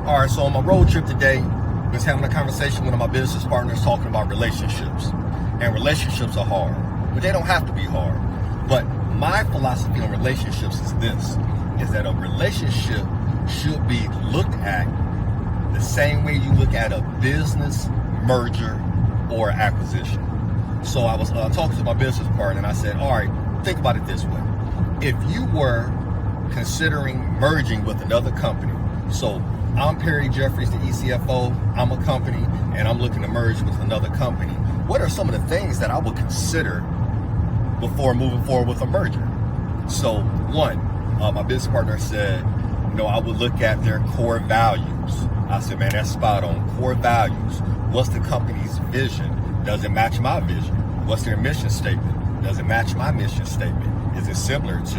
All right, so on my road trip today, I was having a conversation with one of my business partners talking about relationships. And relationships are hard, but they don't have to be hard. But my philosophy on relationships is this, is that a relationship should be looked at the same way you look at a business merger or acquisition. So I was talking to my business partner and I said, all right, think about it this way. If you were considering merging with another company, so I'm Perry Jeffries, the ECFO, I'm a company, and I'm looking to merge with another company, what are some of the things that I would consider before moving forward with a merger? So one, my business partner said, I would look at their core values. I said, man, that's spot on. Core values. What's the company's vision? Does it match my vision? What's their mission statement? Does it match my mission statement? Is it similar to,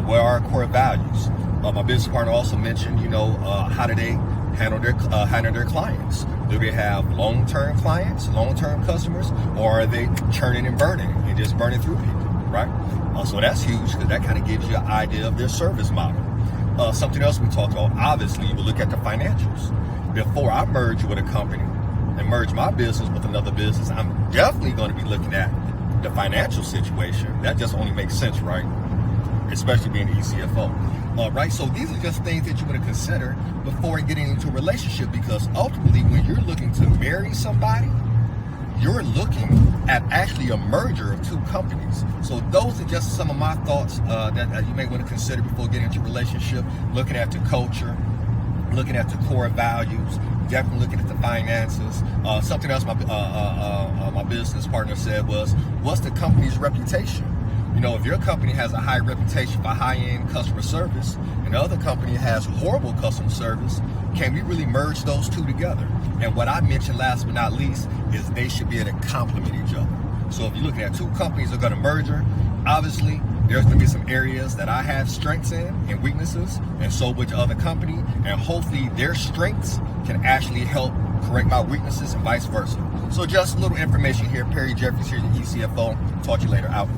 where are our core values? My business partner also mentioned, how do they handle their clients? Do they have long-term clients, long-term customers, or are they churning and burning and just burning through people, right? So that's huge because that kind of gives you an idea of their service model. Something else we talked about, obviously, you would look at the financials. Before I merge with a company and merge my business with another business, I'm definitely going to be looking at the financial situation. That just only makes sense, right? Especially being the ECFO. Right? So these are just things that you want to consider before getting into a relationship, because ultimately when you're looking to marry somebody, you're looking at actually a merger of two companies. So those are just some of my thoughts that you may want to consider before getting into a relationship, looking at the culture, looking at the core values, definitely looking at the finances. Something else my business partner said was, what's the company's reputation? If your company has a high reputation for high-end customer service and the other company has horrible customer service, can we really merge those two together? And what I mentioned last but not least is they should be able to complement each other. So if you're looking at two companies that are going to merger, obviously there's going to be some areas that I have strengths in and weaknesses, and so with the other company, and hopefully their strengths can actually help correct my weaknesses and vice versa. So just a little information here. Perry Jeffries here, the ECFO. Talk to you later. Out.